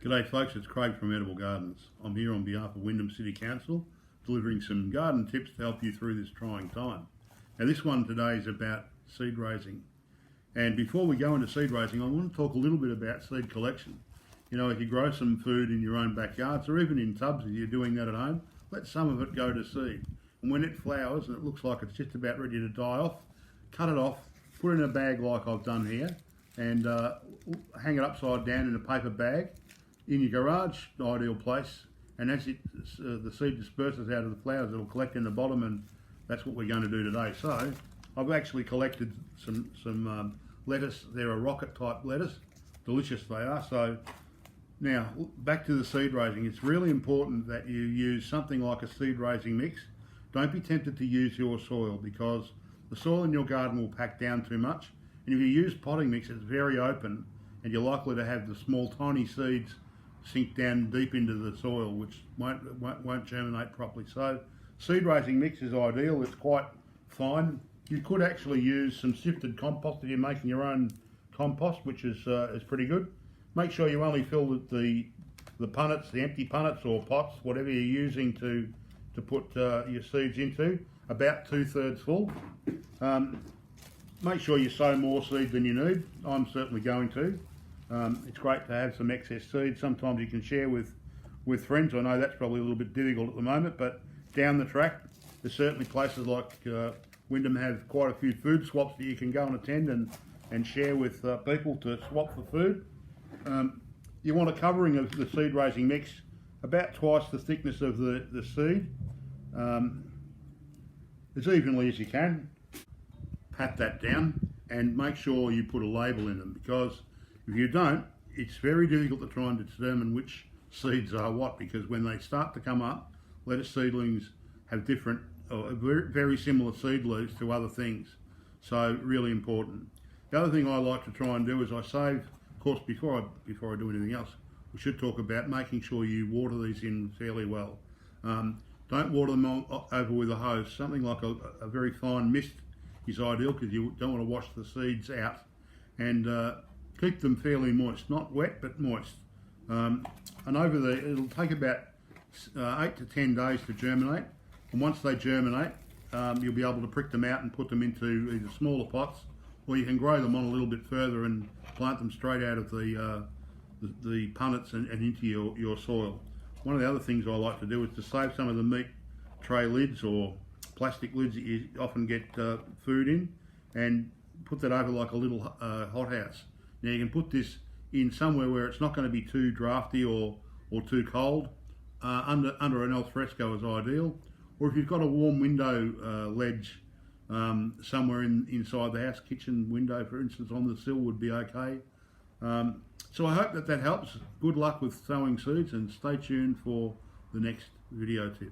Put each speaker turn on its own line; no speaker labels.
G'day folks, it's Craig from Edible Gardens. I'm here on behalf of Wyndham City Council delivering some garden tips to help you through this trying time. Now this one today is about seed raising. And before we go into seed raising, I want to talk a little bit about seed collection. You know, if you grow some food in your own backyards or even in tubs if you're doing that at home, let some of it go to seed. And when it flowers and it looks like it's just about ready to die off, cut it off, put it in a bag like I've done here, and hang it upside down in a paper bag in your garage, ideal place. And as the seed disperses out of the flowers, it'll collect in the bottom, and that's what we're going to do today. So I've actually collected some lettuce. They're a rocket type lettuce, delicious they are. So now back to the seed raising. It's really important that you use something like a seed raising mix. Don't be tempted to use your soil because the soil in your garden will pack down too much. And if you use potting mix, it's very open and you're likely to have the small tiny seeds sink down deep into the soil, which won't germinate properly. So seed raising mix is ideal. It's quite fine. You could actually use some sifted compost if you're making your own compost, which is pretty good. Make sure you only fill the punnets, the empty punnets or pots, whatever you're using to put your seeds into, about 2/3 full. Make sure you sow more seed than you need. I'm certainly going to. It's great to have some excess seed. Sometimes you can share with friends. I know that's probably a little bit difficult at the moment, but down the track, there's certainly places like Wyndham have quite a few food swaps that you can go and attend and share with people to swap for food. You want a covering of the seed raising mix about twice the thickness of the seed, as evenly as you can. Pat that down and make sure you put a label in them, because if you don't, it's very difficult to try and determine which seeds are what, because when they start to come up, lettuce seedlings have different, very similar seed leaves to other things. So really important. The other thing I like to try and do is I save, of course, before I do anything else, we should talk about making sure you water these in fairly well. Don't water them over with a hose. Something like a very fine mist is ideal, because you don't want to wash the seeds out. And keep them fairly moist, not wet but moist. And it'll take about 8 to 10 days to germinate. And once they germinate, you'll be able to prick them out and put them into either smaller pots, or you can grow them on a little bit further and plant them straight out of the punnets and into your soil. One of the other things I like to do is to save some of the meat tray lids or plastic lids that you often get food in, and put that over like a little hothouse. Now you can put this in somewhere where it's not going to be too drafty or too cold. Under an alfresco is ideal, or if you've got a warm window ledge somewhere inside the house, kitchen window for instance, on the sill would be okay. So I hope that helps. Good luck with sowing seeds, and stay tuned for the next video tip.